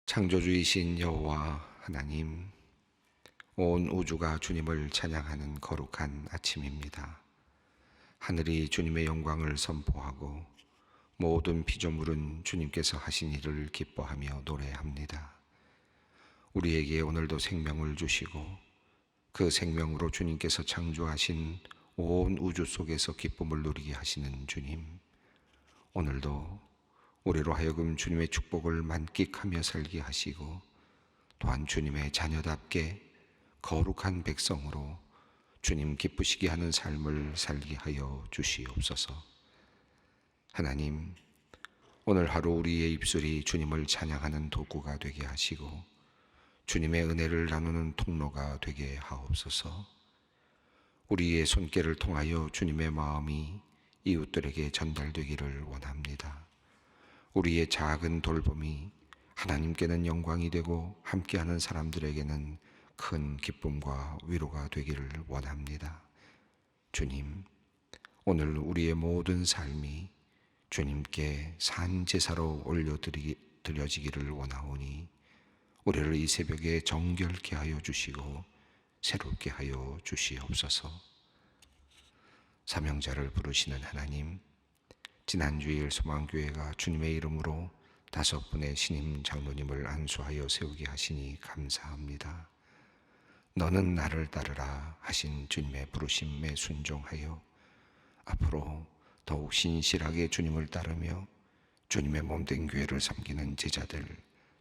창조주이신 여호와 하나님, 온 우주가 주님을 찬양하는 거룩한 아침입니다. 하늘이 주님의 영광을 선포하고 모든 피조물은 주님께서 하신 일을 기뻐하며 노래합니다. 우리에게 오늘도 생명을 주시고 그 생명으로 주님께서 창조하신 온 우주 속에서 기쁨을 누리게 하시는 주님, 오늘도 우리로 하여금 주님의 축복을 만끽하며 살게 하시고 또한 주님의 자녀답게 거룩한 백성으로 주님 기쁘시게 하는 삶을 살게 하여 주시옵소서. 하나님, 오늘 하루 우리의 입술이 주님을 찬양하는 도구가 되게 하시고 주님의 은혜를 나누는 통로가 되게 하옵소서. 우리의 손길을 통하여 주님의 마음이 이웃들에게 전달되기를 원합니다. 우리의 작은 돌봄이 하나님께는 영광이 되고 함께하는 사람들에게는 큰 기쁨과 위로가 되기를 원합니다. 주님, 오늘 우리의 모든 삶이 주님께 산제사로 올려드려지기를 원하오니 우리를 이 새벽에 정결케 하여 주시고 새롭게 하여 주시옵소서. 사명자를 부르시는 하나님, 지난 주일 소망교회가 주님의 이름으로 5분의 신임 장로님을 안수하여 세우게 하시니 감사합니다. 너는 나를 따르라 하신 주님의 부르심에 순종하여 앞으로 더욱 신실하게 주님을 따르며 주님의 몸된 교회를 섬기는 제자들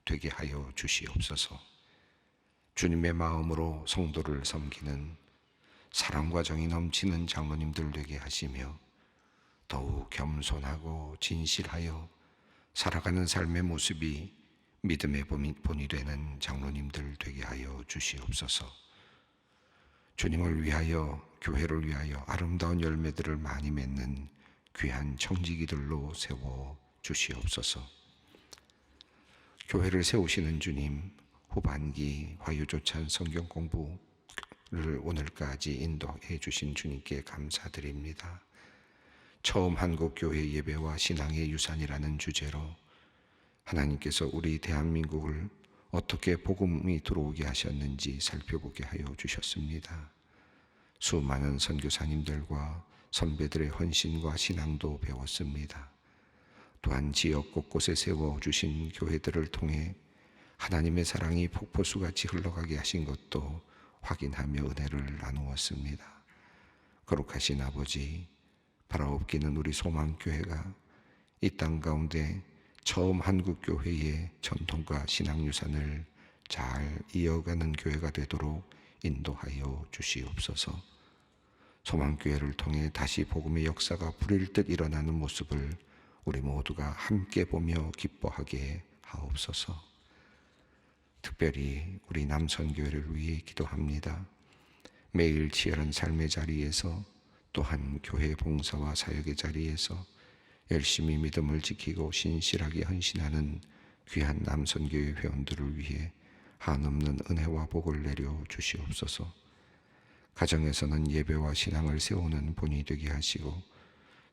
되게 하여 주시옵소서. 주님의 마음으로 성도를 섬기는 사랑과 정이 넘치는 장로님들 되게 하시며 더욱 겸손하고 진실하여 살아가는 삶의 모습이 믿음의 본이 되는 장로님들 되게 하여 주시옵소서. 주님을 위하여, 교회를 위하여 아름다운 열매들을 많이 맺는 귀한 청지기들로 세워 주시옵소서. 교회를 세우시는 주님, 후반기 화요조찬 성경 공부를 오늘까지 인도해 주신 주님께 감사드립니다. 처음 한국교회 예배와 신앙의 유산이라는 주제로 하나님께서 우리 대한민국을 어떻게 복음이 들어오게 하셨는지 살펴보게 하여 주셨습니다. 수많은 선교사님들과 선배들의 헌신과 신앙도 배웠습니다. 또한 지역 곳곳에 세워주신 교회들을 통해 하나님의 사랑이 폭포수같이 흘러가게 하신 것도 확인하며 은혜를 나누었습니다. 거룩하신 아버지, 바라옵기는 우리 소망교회가 이 땅 가운데 처음 한국교회의 전통과 신앙유산을 잘 이어가는 교회가 되도록 인도하여 주시옵소서. 소망교회를 통해 다시 복음의 역사가 불일 듯 일어나는 모습을 우리 모두가 함께 보며 기뻐하게 하옵소서. 특별히 우리 남선교회를 위해 기도합니다. 매일 치열한 삶의 자리에서 또한 교회 봉사와 사역의 자리에서 열심히 믿음을 지키고 신실하게 헌신하는 귀한 남선교회 회원들을 위해 한없는 은혜와 복을 내려 주시옵소서. 가정에서는 예배와 신앙을 세우는 본이 되게 하시고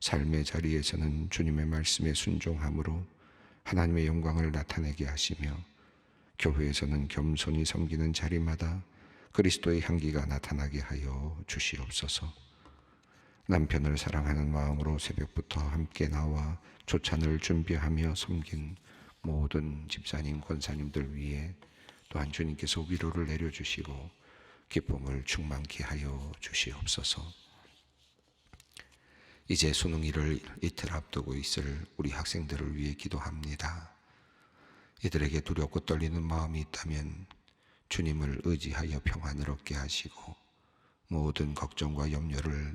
삶의 자리에서는 주님의 말씀에 순종함으로 하나님의 영광을 나타내게 하시며 교회에서는 겸손히 섬기는 자리마다 그리스도의 향기가 나타나게 하여 주시옵소서. 남편을 사랑하는 마음으로 새벽부터 함께 나와 조찬을 준비하며 섬긴 모든 집사님, 권사님들 위해 또한 주님께서 위로를 내려주시고 기쁨을 충만케 하여 주시옵소서. 이제 수능일을 이틀 앞두고 있을 우리 학생들을 위해 기도합니다. 이들에게 두렵고 떨리는 마음이 있다면 주님을 의지하여 평안을 얻게 하시고 모든 걱정과 염려를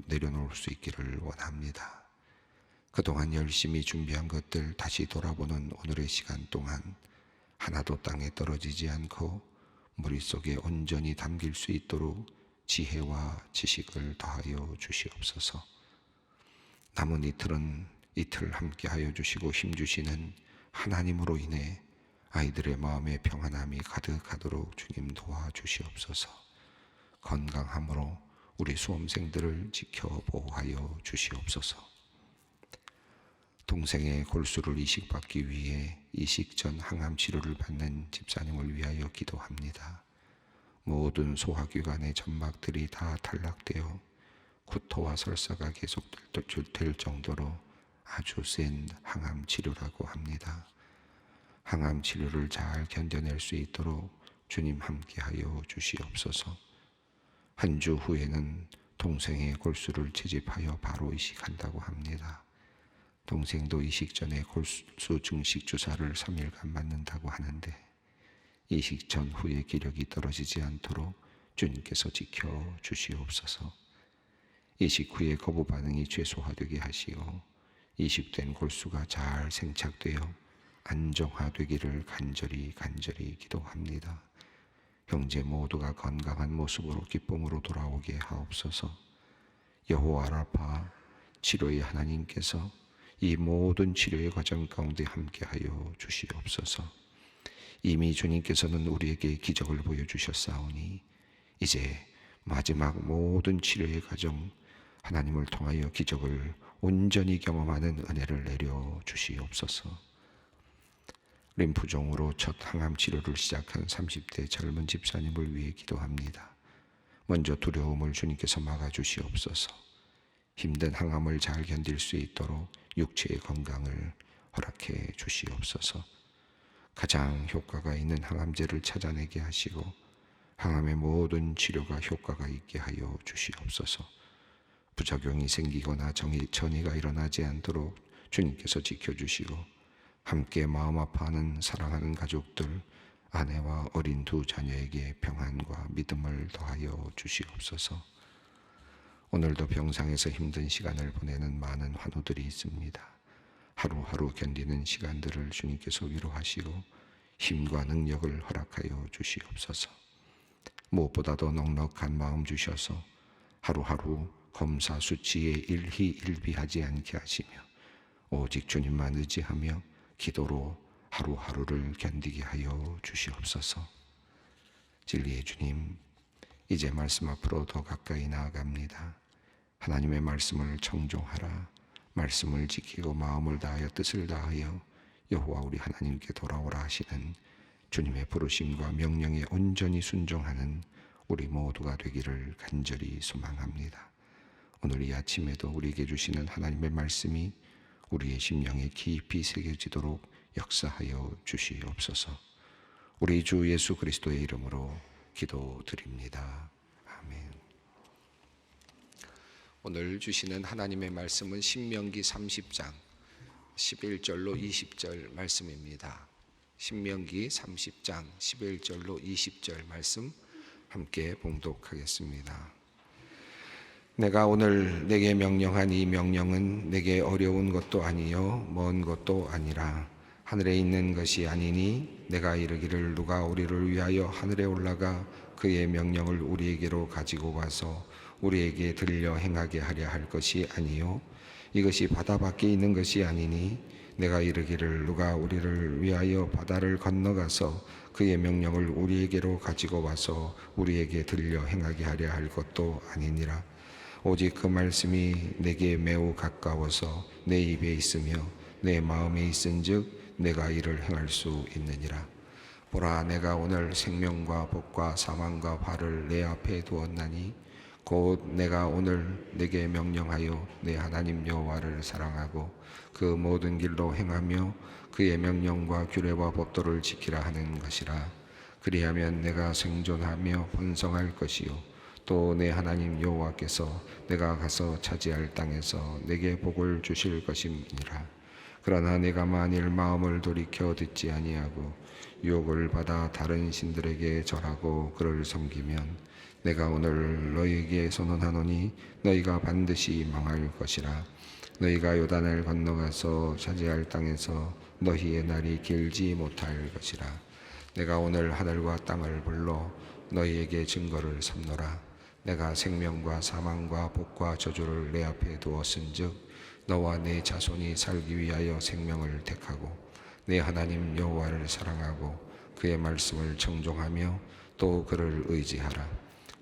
내려놓을 수 있기를 원합니다. 그동안 열심히 준비한 것들 다시 돌아보는 오늘의 시간 동안 하나도 땅에 떨어지지 않고 머릿속에 온전히 담길 수 있도록 지혜와 지식을 더하여 주시옵소서. 남은 이틀은 이틀 함께하여 주시고 힘주시는 하나님으로 인해 아이들의 마음에 평안함이 가득하도록 주님 도와주시옵소서. 건강함으로 우리 수험생들을 지켜 보호하여 주시옵소서. 동생의 골수를 이식받기 위해 이식 전 항암 치료를 받는 집사님을 위하여 기도합니다. 모든 소화기관의 점막들이 다 탈락되어 구토와 설사가 계속될 정도로 아주 센 항암 치료라고 합니다. 항암 치료를 잘 견뎌낼 수 있도록 주님 함께하여 주시옵소서. 한 주 후에는 동생의 골수를 채집하여 바로 이식한다고 합니다. 동생도 이식 전에 골수 증식 주사를 3일간 맞는다고 하는데 이식 전 후에 기력이 떨어지지 않도록 주님께서 지켜 주시옵소서. 이식 후에 거부 반응이 최소화되게 하시고 이식된 골수가 잘 생착되어 안정화되기를 간절히 기도합니다. 형제 모두가 건강한 모습으로 기쁨으로 돌아오게 하옵소서. 여호와 라파 치료의 하나님께서 이 모든 치료의 과정 가운데 함께하여 주시옵소서. 이미 주님께서는 우리에게 기적을 보여주셨사오니 이제 마지막 모든 치료의 과정 하나님을 통하여 기적을 온전히 경험하는 은혜를 내려 주시옵소서. 림프종으로 첫 항암 치료를 시작한 30대 젊은 집사님을 위해 기도합니다. 먼저 두려움을 주님께서 막아주시옵소서. 힘든 항암을 잘 견딜 수 있도록 육체의 건강을 허락해 주시옵소서. 가장 효과가 있는 항암제를 찾아내게 하시고 항암의 모든 치료가 효과가 있게 하여 주시옵소서. 부작용이 생기거나 전이가 일어나지 않도록 주님께서 지켜주시고 함께 마음 아파하는 사랑하는 가족들, 아내와 어린 두 자녀에게 평안과 믿음을 더하여 주시옵소서. 오늘도 병상에서 힘든 시간을 보내는 많은 환우들이 있습니다. 하루하루 견디는 시간들을 주님께서 위로하시고 힘과 능력을 허락하여 주시옵소서. 무엇보다도 넉넉한 마음 주셔서 하루하루 검사 수치에 일희일비하지 않게 하시며 오직 주님만 의지하며 기도로 하루하루를 견디게 하여 주시옵소서. 진리의 주님, 이제 말씀 앞으로 더 가까이 나아갑니다. 하나님의 말씀을 청종하라. 말씀을 지키고 마음을 다하여 뜻을 다하여 여호와 우리 하나님께 돌아오라 하시는 주님의 부르심과 명령에 온전히 순종하는 우리 모두가 되기를 간절히 소망합니다. 오늘 이 아침에도 우리에게 주시는 하나님의 말씀이 우리의 심령에 깊이 새겨지도록 역사하여 주시옵소서. 우리 주 예수 그리스도의 이름으로 기도드립니다. 아멘. 오늘 주시는 하나님의 말씀은 신명기 30장 11절로 20절 말씀입니다. 신명기 30장 11절로 20절 말씀 함께 봉독하겠습니다. 내가 오늘 내게 명령한 이 명령은 내게 어려운 것도 아니요 먼 것도 아니라 하늘에 있는 것이 아니니 내가 이르기를 누가 우리를 위하여 하늘에 올라가 그의 명령을 우리에게로 가지고 와서 우리에게 들려 행하게 하려 할 것이 아니요 이것이 바다 밖에 있는 것이 아니니 내가 이르기를 누가 우리를 위하여 바다를 건너가서 그의 명령을 우리에게로 가지고 와서 우리에게 들려 행하게 하려 할 것도 아니니라. 오직 그 말씀이 내게 매우 가까워서 내 입에 있으며 내 마음에 있은즉 내가 이를 행할 수 있느니라. 보라, 내가 오늘 생명과 복과 사망과 화를 내 앞에 두었나니 곧 내가 오늘 내게 명령하여 내 하나님 여호와를 사랑하고 그 모든 길로 행하며 그의 명령과 규례와 법도를 지키라 하는 것이라. 그리하면 내가 생존하며 번성할 것이요 또 내 하나님 여호와께서 내가 가서 차지할 땅에서 내게 복을 주실 것임이니라. 그러나 내가 만일 마음을 돌이켜 듣지 아니하고 유혹을 받아 다른 신들에게 절하고 그를 섬기면 내가 오늘 너희에게 선언하노니 너희가 반드시 망할 것이라. 너희가 요단을 건너가서 차지할 땅에서 너희의 날이 길지 못할 것이라. 내가 오늘 하늘과 땅을 불러 너희에게 증거를 삼노라. 내가 생명과 사망과 복과 저주를 내 앞에 두었은즉 너와 내 자손이 살기 위하여 생명을 택하고 내 하나님 여호와를 사랑하고 그의 말씀을 청종하며 또 그를 의지하라.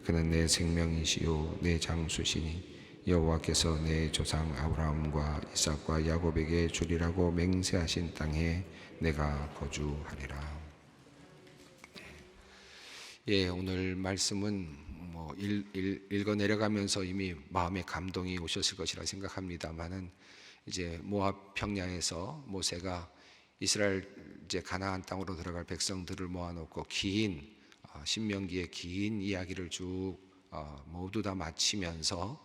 그는 내 생명이시요 내 장수시니 여호와께서 내 조상 아브라함과 이삭과 야곱에게 주리라고 맹세하신 땅에 내가 거주하리라. 예, 오늘 말씀은 읽어 내려가면서 이미 마음에 감동이 오셨을 것이라 생각합니다만은, 이제 모압 평야에서 모세가 이스라엘 이제 가나안 땅으로 들어갈 백성들을 모아놓고 긴 신명기의 긴 이야기를 쭉 모두 다 마치면서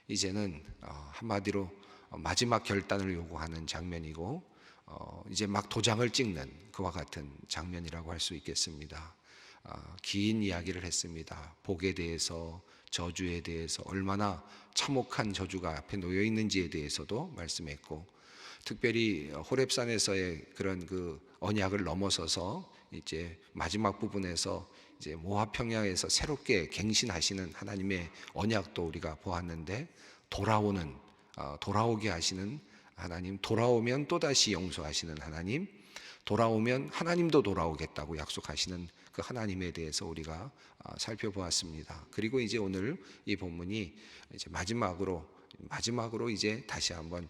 이제는 한마디로 마지막 결단을 요구하는 장면이고, 이제 막 도장을 찍는 그와 같은 장면이라고 할 수 있겠습니다. 긴 이야기를 했습니다. 복에 대해서, 저주에 대해서, 얼마나 참혹한 저주가 앞에 놓여 있는지에 대해서도 말씀했고, 특별히 호렙산에서의 그런 그 언약을 넘어서서 이제 마지막 부분에서 이제 모압 평야에서 새롭게 갱신하시는 하나님의 언약도 우리가 보았는데, 돌아오게 하시는 하나님, 돌아오면 또다시 용서하시는 하나님, 돌아오면 하나님도 돌아오겠다고 약속하시는 그 하나님에 대해서 우리가 살펴보았습니다. 그리고 이제 오늘 이 본문이 이제 마지막으로 이제 다시 한번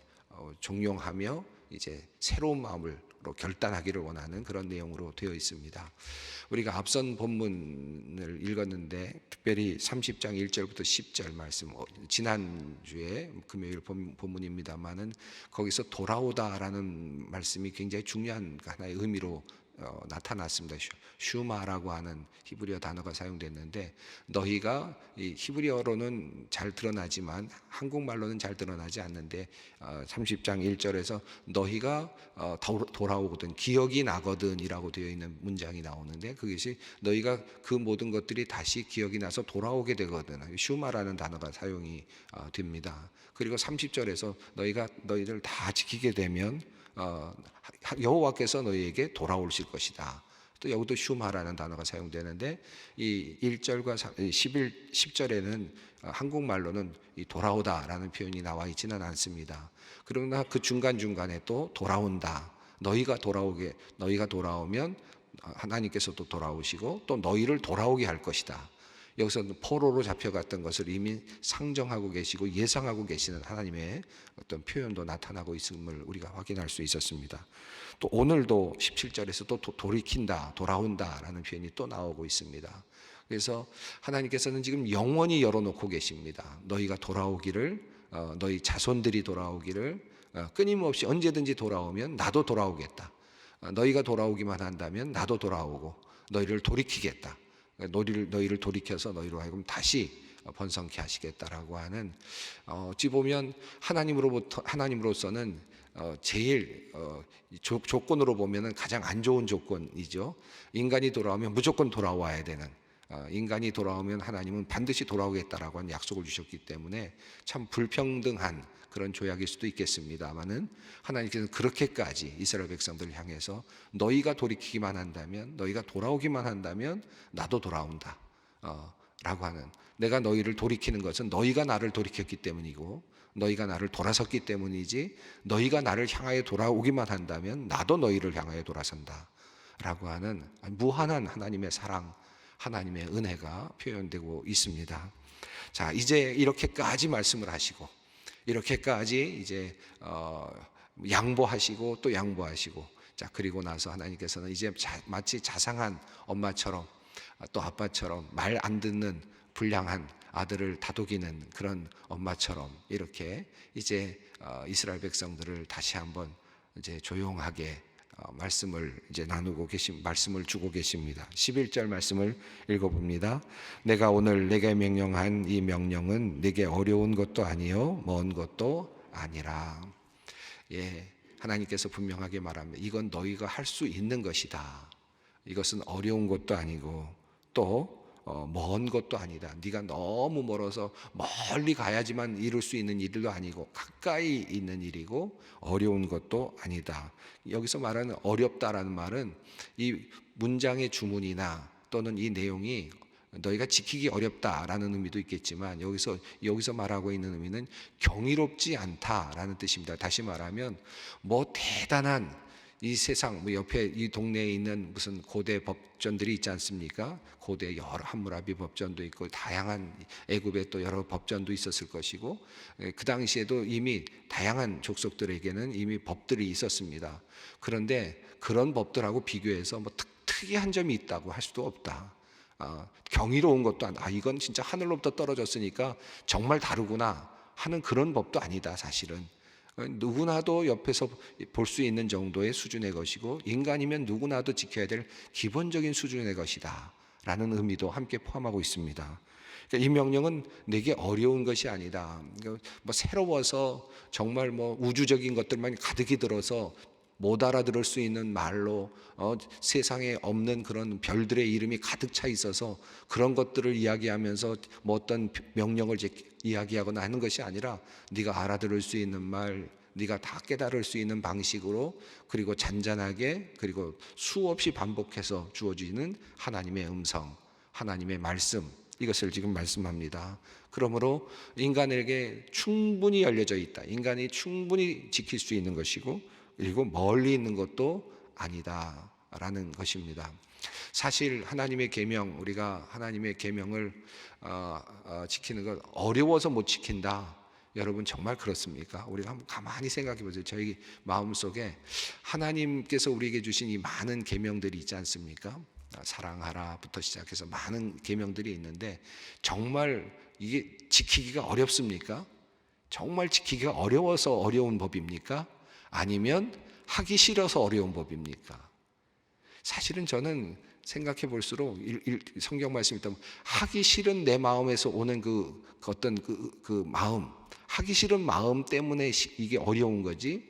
종용하며 이제 새로운 마음으로 결단하기를 원하는 그런 내용으로 되어 있습니다. 우리가 앞선 본문을 읽었는데 특별히 30장 1절부터 10절 말씀, 지난주에 금요일 본문입니다만은 거기서 돌아오다라는 말씀이 굉장히 중요한 하나의 의미로 나타났습니다. 슈마라고 하는 히브리어 단어가 사용됐는데, 너희가 이 히브리어로는 잘 드러나지만 한국말로는 잘 드러나지 않는데 30장 1절에서 너희가 돌아오거든, 기억이 나거든이라고 되어 있는 문장이 나오는데, 그것이 너희가 그 모든 것들이 다시 기억이 나서 돌아오게 되거든, 슈마라는 단어가 사용이 됩니다. 그리고 30절에서 너희들 다 지키게 되면 여호와께서 너희에게 돌아오실 것이다. 또 여기도 슈마라는 단어가 사용되는데, 이 1절과 10절에는 한국말로는 이 돌아오다라는 표현이 나와 있지는 않습니다. 그러나 그 중간중간에 또 돌아온다, 너희가 돌아오면 하나님께서도 돌아오시고 또 너희를 돌아오게 할 것이다. 여기서 포로로 잡혀갔던 것을 이미 상정하고 계시고 예상하고 계시는 하나님의 어떤 표현도 나타나고 있음을 우리가 확인할 수 있었습니다. 또 오늘도 17절에서 또 돌이킨다, 돌아온다라는 표현이 또 나오고 있습니다. 그래서 하나님께서는 지금 영원히 열어놓고 계십니다. 너희가 돌아오기를, 너희 자손들이 돌아오기를, 끊임없이 언제든지 돌아오면 나도 돌아오겠다. 너희가 돌아오기만 한다면 나도 돌아오고 너희를 돌이키겠다. 너희를 돌이켜서 너희로 하여금 다시 번성케 하시겠다라고 하는, 어찌 보면 하나님으로서는 제일 조건으로 보면은 가장 안 좋은 조건이죠. 인간이 돌아오면 무조건 돌아와야 되는, 인간이 돌아오면 하나님은 반드시 돌아오겠다라고 하는 약속을 주셨기 때문에 참 불평등한 그런 조약일 수도 있겠습니다만은, 하나님께서는 그렇게까지 이스라엘 백성들을 향해서 너희가 돌이키기만 한다면, 너희가 돌아오기만 한다면 나도 돌아온다 라고 하는, 내가 너희를 돌이키는 것은 너희가 나를 돌이켰기 때문이고 너희가 나를 돌아섰기 때문이지, 너희가 나를 향하여 돌아오기만 한다면 나도 너희를 향하여 돌아선다 라고 하는 무한한 하나님의 사랑, 하나님의 은혜가 표현되고 있습니다. 자, 이제 이렇게까지 말씀을 하시고, 이렇게까지 이제 양보하시고 또 양보하시고, 자, 그리고 나서 하나님께서는 이제 마치 자상한 엄마처럼 또 아빠처럼 말 안 듣는 불량한 아들을 다독이는 그런 엄마처럼 이렇게 이제 이스라엘 백성들을 다시 한번 이제 조용하게 말씀을 이제 말씀을 주고 계십니다. 11절 말씀을 읽어봅니다. 내가 오늘 내게 명령한 이 명령은 내게 어려운 것도 아니요 먼 것도 아니라. 예, 하나님께서 분명하게 말합니다. 이건 너희가 할 수 있는 것이다. 이것은 어려운 것도 아니고 또 먼 것도 아니다. 네가 너무 멀어서 멀리 가야지만 이룰 수 있는 일도 아니고 가까이 있는 일이고 어려운 것도 아니다. 여기서 말하는 어렵다라는 말은 이 문장의 주문이나 또는 이 내용이 너희가 지키기 어렵다라는 의미도 있겠지만, 여기서 말하고 있는 의미는 경이롭지 않다라는 뜻입니다. 다시 말하면 뭐 대단한 이 세상 뭐 옆에 이 동네에 있는 무슨 고대 법전들이 있지 않습니까? 고대 여러 함무라비 법전도 있고 다양한 애굽에 또 여러 법전도 있었을 것이고 그 당시에도 이미 다양한 족속들에게는 이미 법들이 있었습니다. 그런데 그런 법들하고 비교해서 뭐 특이한 점이 있다고 할 수도 없다. 경이로운 것도 이건 진짜 하늘로부터 떨어졌으니까 정말 다르구나 하는 그런 법도 아니다. 사실은 누구나도 옆에서 볼 수 있는 정도의 수준의 것이고 인간이면 누구나도 지켜야 될 기본적인 수준의 것이다 라는 의미도 함께 포함하고 있습니다. 그러니까 이 명령은 내게 어려운 것이 아니다. 뭐 새로워서 정말 뭐 우주적인 것들만 가득히 들어서 못 알아들을 수 있는 말로 세상에 없는 그런 별들의 이름이 가득 차 있어서 그런 것들을 이야기하면서 뭐 어떤 명령을 이야기하거나 하는 것이 아니라 네가 알아들을 수 있는 말, 네가 다 깨달을 수 있는 방식으로 그리고 잔잔하게 그리고 수없이 반복해서 주어지는 하나님의 음성, 하나님의 말씀, 이것을 지금 말씀합니다. 그러므로 인간에게 충분히 열려져 있다. 인간이 충분히 지킬 수 있는 것이고 그리고 멀리 있는 것도 아니다라는 것입니다. 사실 하나님의 계명, 우리가 하나님의 계명을 지키는 것 어려워서 못 지킨다. 여러분 정말 그렇습니까? 우리가 한번 가만히 생각해 보세요. 저희 마음속에 하나님께서 우리에게 주신 이 많은 계명들이 있지 않습니까? 사랑하라부터 시작해서 많은 계명들이 있는데 정말 이게 지키기가 어렵습니까? 정말 지키기가 어려워서 어려운 법입니까? 아니면 하기 싫어서 어려운 법입니까? 사실은 저는 생각해 볼수록 성경 말씀이 있다면 하기 싫은 내 마음에서 오는 그 어떤 그 마음, 하기 싫은 마음 때문에 이게 어려운 거지,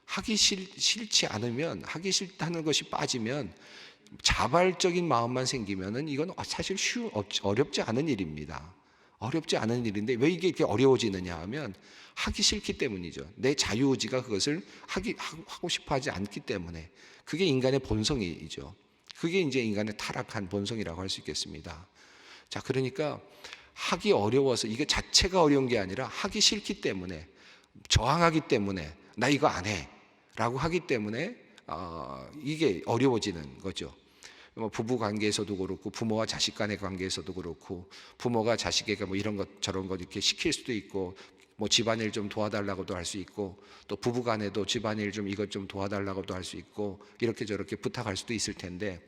하기 싫지 않으면, 하기 싫다는 것이 빠지면 자발적인 마음만 생기면은 이건 사실 어렵지 않은 일입니다. 어렵지 않은 일인데 왜 이게 이렇게 어려워지느냐 하면 하기 싫기 때문이죠. 내 자유의지가 그것을 하고 싶어 하지 않기 때문에. 그게 인간의 본성이죠. 그게 이제 인간의 타락한 본성이라고 할 수 있겠습니다. 자, 그러니까 하기 어려워서 이게 자체가 어려운 게 아니라 하기 싫기 때문에, 저항하기 때문에 나 이거 안 해 라고 하기 때문에 이게 어려워지는 거죠. 부부 관계에서도 그렇고 부모와 자식 간의 관계에서도 그렇고 부모가 자식에게 뭐 이런 것 저런 것 이렇게 시킬 수도 있고 뭐 집안일 좀 도와달라고도 할 수 있고 또 부부 간에도 집안일 좀 이것 좀 도와달라고도 할 수 있고 이렇게 저렇게 부탁할 수도 있을 텐데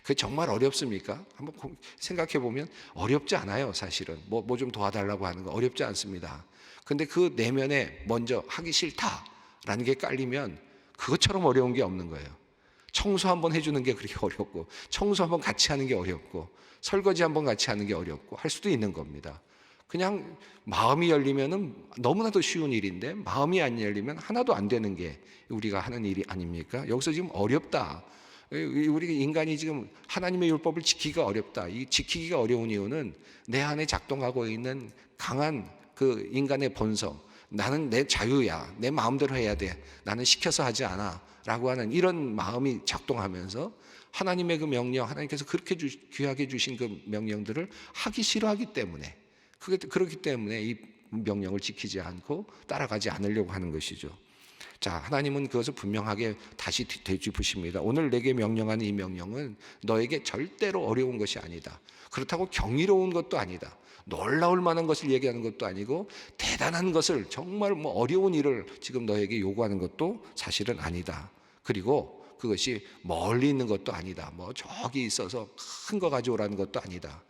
그게 정말 어렵습니까? 한번 생각해 보면 어렵지 않아요. 사실은 뭐 좀 도와달라고 하는 거 어렵지 않습니다. 근데 그 내면에 먼저 하기 싫다라는 게 깔리면 그것처럼 어려운 게 없는 거예요. 청소 한번 해주는 게 그렇게 어렵고 청소 한번 같이 하는 게 어렵고 설거지 한번 같이 하는 게 어렵고 할 수도 있는 겁니다. 그냥 마음이 열리면은 너무나도 쉬운 일인데 마음이 안 열리면 하나도 안 되는 게 우리가 하는 일이 아닙니까? 여기서 지금 어렵다. 우리 인간이 지금 하나님의 율법을 지키기가 어렵다. 이 지키기가 어려운 이유는 내 안에 작동하고 있는 강한 그 인간의 본성, 나는 내 자유야, 내 마음대로 해야 돼, 나는 시켜서 하지 않아 라고 하는 이런 마음이 작동하면서 하나님의 그 명령, 하나님께서 그렇게 귀하게 주신 그 명령들을 하기 싫어하기 때문에, 그렇기 때문에 이 명령을 지키지 않고 따라가지 않으려고 하는 것이죠. 자, 하나님은 그것을 분명하게 다시 되짚으십니다. 오늘 내게 명령하는 이 명령은 너에게 절대로 어려운 것이 아니다. 그렇다고 경이로운 것도 아니다. 놀라울 만한 것을 얘기하는 것도 아니고 대단한 것을, 정말 뭐 어려운 일을 지금 너에게 요구하는 것도 사실은 아니다. 그리고 그것이 멀리 있는 것도 아니다. 뭐 저기 있어서 큰 거 가져오라는 것도 아니다.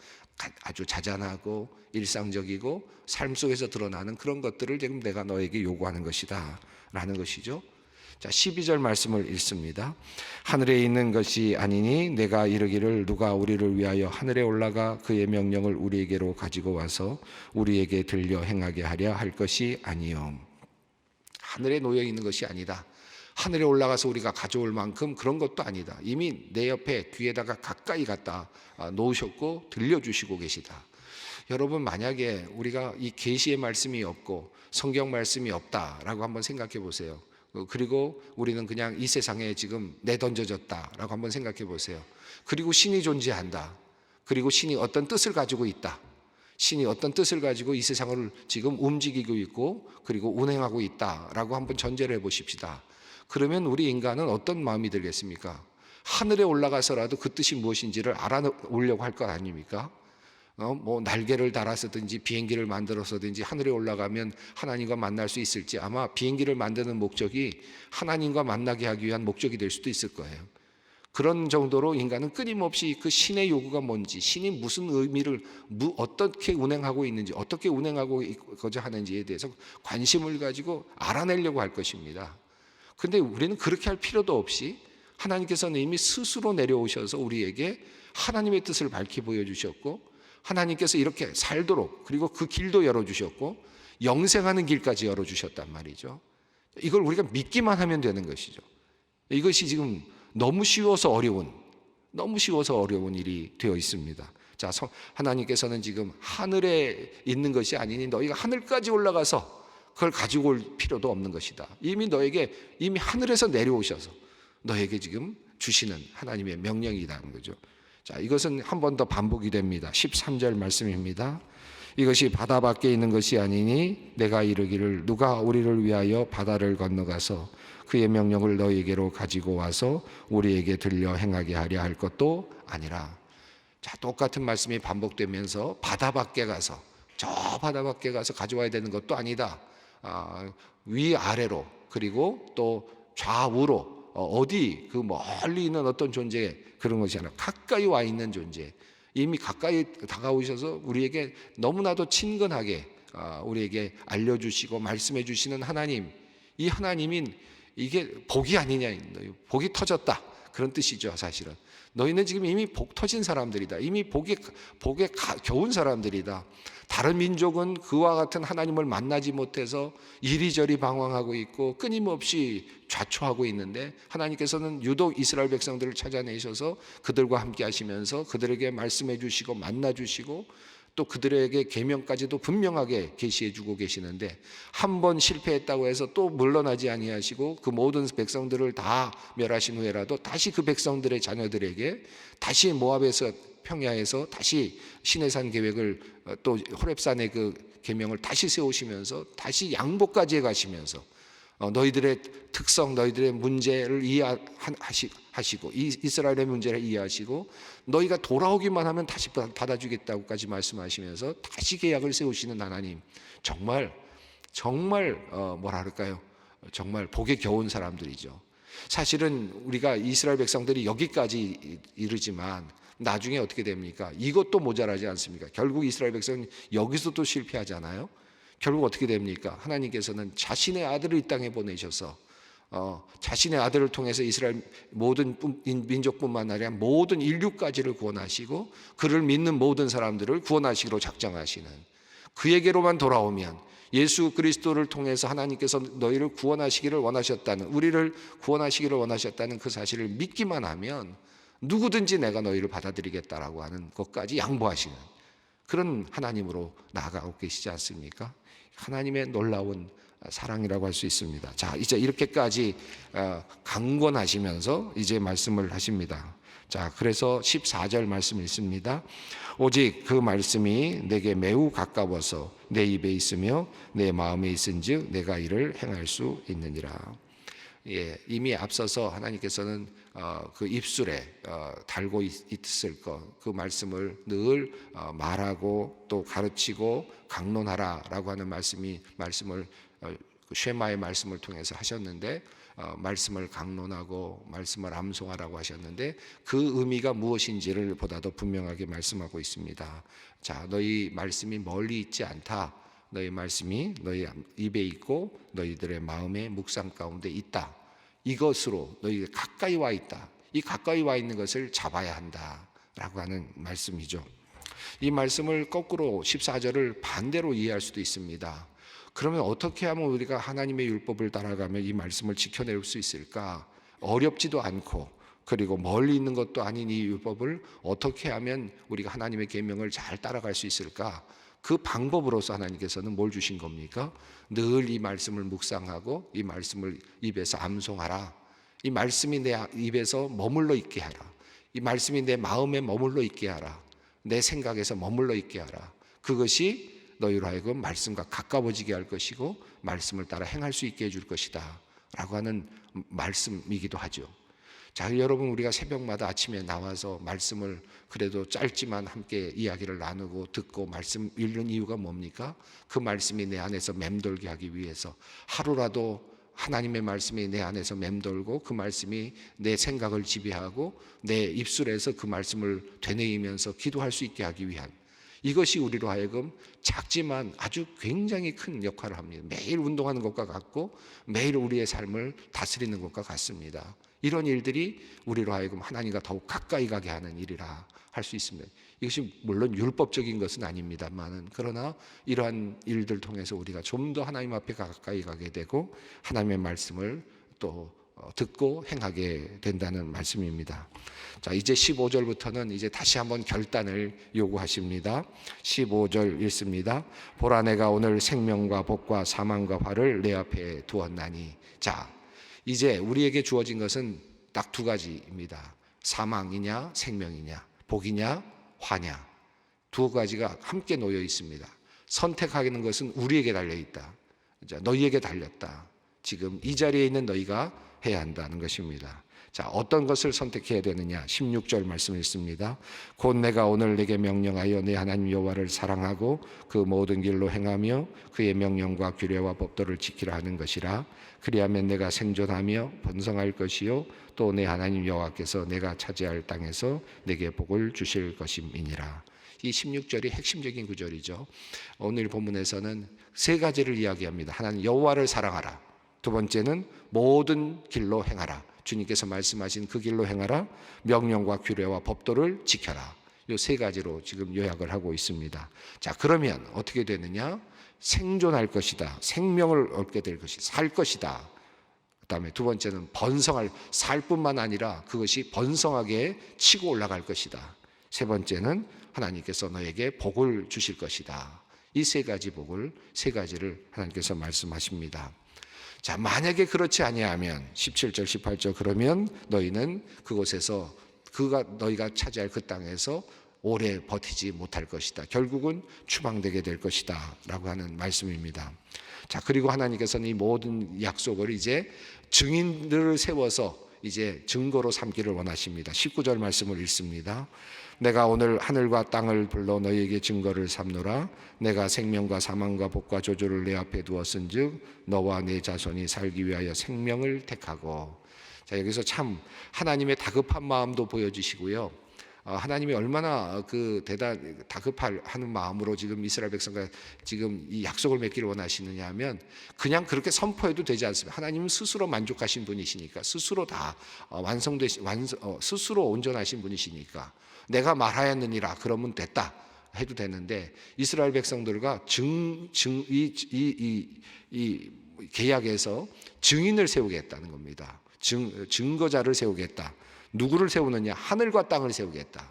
아주 자잘하고 일상적이고 삶 속에서 드러나는 그런 것들을 지금 내가 너에게 요구하는 것이다 라는 것이죠. 자, 12절 말씀을 읽습니다. 하늘에 있는 것이 아니니 내가 이르기를 누가 우리를 위하여 하늘에 올라가 그의 명령을 우리에게로 가지고 와서 우리에게 들려 행하게 하려 할 것이 아니요. 하늘에 놓여 있는 것이 아니다. 하늘에 올라가서 우리가 가져올 만큼 그런 것도 아니다. 이미 내 옆에 귀에다가 가까이 갖다 놓으셨고 들려주시고 계시다. 여러분, 만약에 우리가 이 계시의 말씀이 없고 성경 말씀이 없다라고 한번 생각해 보세요. 그리고 우리는 그냥 이 세상에 지금 내던져졌다라고 한번 생각해 보세요. 그리고 신이 존재한다. 그리고 신이 어떤 뜻을 가지고 있다. 신이 어떤 뜻을 가지고 이 세상을 지금 움직이고 있고 그리고 운행하고 있다라고 한번 전제를 해보십시다. 그러면 우리 인간은 어떤 마음이 들겠습니까? 하늘에 올라가서라도 그 뜻이 무엇인지를 알아오려고 할 것 아닙니까? 뭐 날개를 달아서든지 비행기를 만들어서든지 하늘에 올라가면 하나님과 만날 수 있을지, 아마 비행기를 만드는 목적이 하나님과 만나게 하기 위한 목적이 될 수도 있을 거예요. 그런 정도로 인간은 끊임없이 그 신의 요구가 뭔지, 신이 무슨 의미를 어떻게 운행하고 있는지, 어떻게 운행하고자 하는지에 대해서 관심을 가지고 알아내려고 할 것입니다. 그런데 우리는 그렇게 할 필요도 없이 하나님께서는 이미 스스로 내려오셔서 우리에게 하나님의 뜻을 밝히 보여주셨고, 하나님께서 이렇게 살도록, 그리고 그 길도 열어주셨고 영생하는 길까지 열어주셨단 말이죠. 이걸 우리가 믿기만 하면 되는 것이죠. 이것이 지금 너무 쉬워서 어려운 일이 되어 있습니다. 자, 하나님께서는 지금 하늘에 있는 것이 아니니 너희가 하늘까지 올라가서 그걸 가지고 올 필요도 없는 것이다. 이미 하늘에서 내려오셔서 너에게 지금 주시는 하나님의 명령이라는 거죠. 자, 이것은 한 번 더 반복이 됩니다. 13절 말씀입니다. 이것이 바다 밖에 있는 것이 아니니 내가 이르기를 누가 우리를 위하여 바다를 건너가서 그의 명령을 너희에게로 가지고 와서 우리에게 들려 행하게 하려 할 것도 아니라. 자, 똑같은 말씀이 반복되면서 바다 밖에 가서, 저 바다 밖에 가서 가져와야 되는 것도 아니다. 위아래로, 그리고 또 좌우로, 어디 그 멀리 있는 어떤 존재, 그런 것이 아니라 가까이 와 있는 존재, 이미 가까이 다가오셔서 우리에게 너무나도 친근하게 우리에게 알려주시고 말씀해 주시는 하나님, 이 하나님인 이게 복이 아니냐, 복이 터졌다, 그런 뜻이죠. 사실은 너희는 지금 이미 복 터진 사람들이다. 이미 복에 겨운 사람들이다. 다른 민족은 그와 같은 하나님을 만나지 못해서 이리저리 방황하고 있고 끊임없이 좌초하고 있는데, 하나님께서는 유독 이스라엘 백성들을 찾아내셔서 그들과 함께 하시면서 그들에게 말씀해 주시고 만나 주시고 또 그들에게 계명까지도 분명하게 계시해 주고 계시는데, 한 번 실패했다고 해서 또 물러나지 아니하시고 그 모든 백성들을 다 멸하신 후에라도 다시 그 백성들의 자녀들에게 다시 모압에서, 평야에서 다시 시내산 계획을, 또 호렙산의 그 계명을 다시 세우시면서 다시 양보까지 해가시면서 너희들의 특성, 너희들의 문제를 이해하시고 이스라엘의 문제를 이해하시고 너희가 돌아오기만 하면 다시 받아주겠다고까지 말씀하시면서 다시 계약을 세우시는 하나님, 정말 뭐라 그럴까요? 정말 복에 겨운 사람들이죠. 사실은 우리가 이스라엘 백성들이 여기까지 이르지만 나중에 어떻게 됩니까? 이것도 모자라지 않습니까? 결국 이스라엘 백성은 여기서도 실패하잖아요. 결국 어떻게 됩니까? 하나님께서는 자신의 아들을 이 땅에 보내셔서 자신의 아들을 통해서 이스라엘 모든 민족뿐만 아니라 모든 인류까지를 구원하시고 그를 믿는 모든 사람들을 구원하시기로 작정하시는, 그에게로만 돌아오면, 예수 그리스도를 통해서 하나님께서 너희를 구원하시기를 원하셨다는, 우리를 구원하시기를 원하셨다는 그 사실을 믿기만 하면 누구든지 내가 너희를 받아들이겠다라고 하는 것까지 양보하시는 그런 하나님으로 나아가고 계시지 않습니까? 하나님의 놀라운 사랑이라고 할 수 있습니다. 자, 이제 이렇게까지 강권하시면서 이제 말씀을 하십니다. 자, 그래서 14절 말씀 읽습니다. 오직 그 말씀이 내게 매우 가까워서 내 입에 있으며 내 마음에 있은즉 내가 이를 행할 수 있느니라. 예, 이미 앞서서 하나님께서는 그 입술에 달고 있을 것, 그 말씀을 늘 말하고 또 가르치고 강론하라라고 하는 말씀을 쉐마의 말씀을 통해서 하셨는데, 말씀을 강론하고 말씀을 암송하라고 하셨는데 그 의미가 무엇인지를 보다도 분명하게 말씀하고 있습니다. 자, 너희 말씀이 멀리 있지 않다. 너희 말씀이 너희 입에 있고 너희들의 마음의 묵상 가운데 있다. 이것으로 너희가 가까이 와 있다. 이 가까이 와 있는 것을 잡아야 한다라고 하는 말씀이죠. 이 말씀을 거꾸로 14절을 반대로 이해할 수도 있습니다. 그러면 어떻게 하면 우리가 하나님의 율법을 따라가며 이 말씀을 지켜낼 수 있을까? 어렵지도 않고 그리고 멀리 있는 것도 아닌 이 율법을 어떻게 하면 우리가 하나님의 계명을 잘 따라갈 수 있을까? 그 방법으로서 하나님께서는 뭘 주신 겁니까? 늘 이 말씀을 묵상하고 이 말씀을 입에서 암송하라. 이 말씀이 내 입에서 머물러 있게 하라. 이 말씀이 내 마음에 머물러 있게 하라. 내 생각에서 머물러 있게 하라. 그것이 너희로 하여금 말씀과 가까워지게 할 것이고 말씀을 따라 행할 수 있게 해줄 것이다 라고 하는 말씀이기도 하죠. 자, 여러분, 우리가 새벽마다 아침에 나와서 말씀을 그래도 짧지만 함께 이야기를 나누고 듣고 말씀 읽는 이유가 뭡니까? 그 말씀이 내 안에서 맴돌게 하기 위해서, 하루라도 하나님의 말씀이 내 안에서 맴돌고 그 말씀이 내 생각을 지배하고 내 입술에서 그 말씀을 되뇌이면서 기도할 수 있게 하기 위한, 이것이 우리로 하여금 작지만 아주 굉장히 큰 역할을 합니다. 매일 운동하는 것과 같고 매일 우리의 삶을 다스리는 것과 같습니다. 이런 일들이 우리로 하여금 하나님과 더욱 가까이 가게 하는 일이라 할 수 있습니다. 이것이 물론 율법적인 것은 아닙니다만, 그러나 이러한 일들 통해서 우리가 좀 더 하나님 앞에 가까이 가게 되고 하나님의 말씀을 또 듣고 행하게 된다는 말씀입니다. 자, 이제 15절부터는 이제 다시 한번 결단을 요구하십니다. 15절 읽습니다. 보라, 내가 오늘 생명과 복과 사망과 화를 내 앞에 두었나니. 자, 이제 우리에게 주어진 것은 딱 두 가지입니다. 사망이냐 생명이냐, 복이냐 화냐, 두 가지가 함께 놓여 있습니다. 선택하는 것은 우리에게 달려있다. 너희에게 달렸다. 지금 이 자리에 있는 너희가 해야 한다는 것입니다. 자, 어떤 것을 선택해야 되느냐? 16절 말씀 읽습니다. 곧 내가 오늘 내게 명령하여 내 하나님 여호와를 사랑하고 그 모든 길로 행하며 그의 명령과 규례와 법도를 지키라 하는 것이라. 그리하면 내가 생존하며 번성할 것이요 또 내 하나님 여호와께서 내가 차지할 땅에서 내게 복을 주실 것임이니라. 이 16절이 핵심적인 구절이죠. 오늘 본문에서는 세 가지를 이야기합니다. 하나는 여호와를 사랑하라. 두 번째는 모든 길로 행하라. 주님께서 말씀하신 그 길로 행하라. 명령과 규례와 법도를 지켜라. 이 세 가지로 지금 요약을 하고 있습니다. 자, 그러면 어떻게 되느냐? 생존할 것이다. 생명을 얻게 될 것이다. 살 것이다. 그 다음에 두 번째는 번성할, 살 뿐만 아니라 그것이 번성하게 치고 올라갈 것이다. 세 번째는 하나님께서 너에게 복을 주실 것이다. 이 세 가지 복을, 세 가지를 하나님께서 말씀하십니다. 자, 만약에 그렇지 아니하면 17절 18절 그러면 너희는 그곳에서 너희가 차지할 그 땅에서 오래 버티지 못할 것이다. 결국은 추방되게 될 것이다 라고 하는 말씀입니다. 자, 그리고 하나님께서는 이 모든 약속을 이제 증인들을 세워서 이제 증거로 삼기를 원하십니다. 19절 말씀을 읽습니다. 내가 오늘 하늘과 땅을 불러 너희에게 증거를 삼노라. 내가 생명과 사망과 복과 저주를 내 앞에 두었은즉 너와 내 자손이 살기 위하여 생명을 택하고. 자, 여기서 참 하나님의 다급한 마음도 보여주시고요. 하나님이 얼마나 다급하는 마음으로 지금 이스라엘 백성과 지금 이 약속을 맺기를 원하시느냐 하면, 그냥 그렇게 선포해도 되지 않습니다. 하나님은 스스로 만족하신 분이시니까, 스스로 다 스스로 온전하신 분이시니까 내가 말하였느니라 그러면 됐다 해도 되는데, 이스라엘 백성들과 이 계약에서 증인을 세우겠다는 겁니다. 증거자를 세우겠다. 누구를 세우느냐? 하늘과 땅을 세우겠다.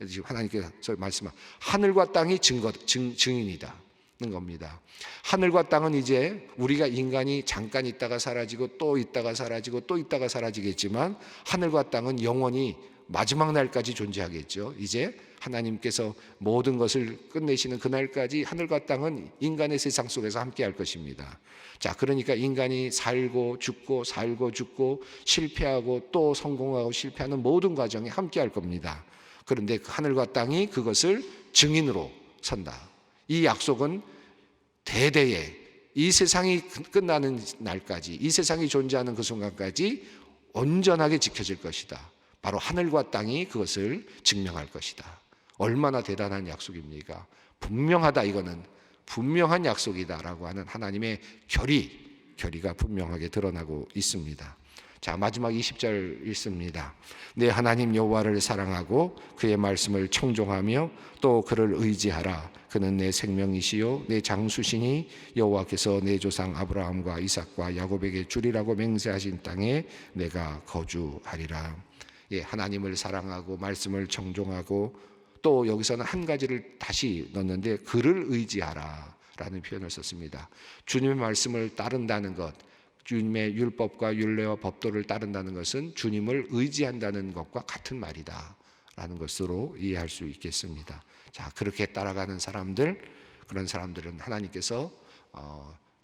지금 하나님께서 말씀한 하늘과 땅이 증인이다는 겁니다. 하늘과 땅은 이제 우리가 인간이 잠깐 있다가 사라지고 또 있다가 사라지고 또 있다가 사라지겠지만, 하늘과 땅은 영원히 마지막 날까지 존재하겠죠. 이제 하나님께서 모든 것을 끝내시는 그날까지 하늘과 땅은 인간의 세상 속에서 함께 할 것입니다. 자, 그러니까 인간이 살고 죽고 살고 죽고 실패하고 또 성공하고 실패하는 모든 과정에 함께 할 겁니다. 그런데 그 하늘과 땅이 그것을 증인으로 선다. 이 약속은 대대에 이 세상이 끝나는 날까지, 이 세상이 존재하는 그 순간까지 온전하게 지켜질 것이다. 바로 하늘과 땅이 그것을 증명할 것이다. 얼마나 대단한 약속입니까? 분명하다. 이거는 분명한 약속이다라고 하는 하나님의 결의가 분명하게 드러나고 있습니다. 자, 마지막 20절 읽습니다. 내 하나님 여호와를 사랑하고 그의 말씀을 청종하며 또 그를 의지하라. 그는 내 생명이시요 내 장수시니 여호와께서 내 조상 아브라함과 이삭과 야곱에게 주리라고 맹세하신 땅에 내가 거주하리라. 예, 하나님을 사랑하고 말씀을 청종하고, 또 여기서는 한 가지를 다시 넣는데 그를 의지하라 라는 표현을 썼습니다. 주님의 말씀을 따른다는 것, 주님의 율법과 율례와 법도를 따른다는 것은 주님을 의지한다는 것과 같은 말이다 라는 것으로 이해할 수 있겠습니다. 자, 그렇게 따라가는 사람들, 그런 사람들은 하나님께서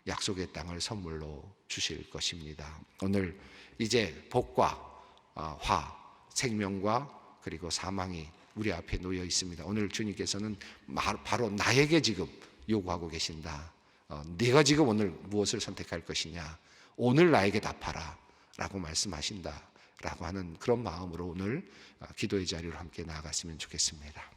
약속의 땅을 선물로 주실 것입니다. 오늘 이제 복과 화, 생명과 그리고 사망이 우리 앞에 놓여 있습니다. 오늘 주님께서는 바로 나에게 지금 요구하고 계신다. 네가 지금 오늘 무엇을 선택할 것이냐, 오늘 나에게 답하라 라고 말씀하신다 라고 하는 그런 마음으로 오늘 기도의 자리로 함께 나아갔으면 좋겠습니다.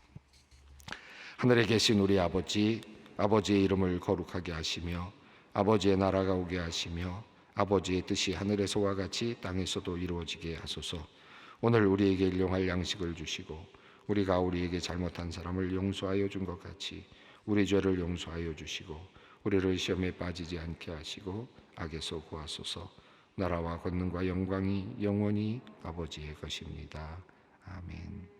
하늘에 계신 우리 아버지, 아버지의 이름을 거룩하게 하시며 아버지의 나라가 오게 하시며 아버지의 뜻이 하늘에서와 같이 땅에서도 이루어지게 하소서. 오늘 우리에게 일용할 양식을 주시고 우리가 우리에게 잘못한 사람을 용서하여 준 것 같이 우리 죄를 용서하여 주시고 우리를 시험에 빠지지 않게 하시고 악에서 구하소서. 나라와 권능과 영광이 영원히 아버지의 것입니다. 아멘.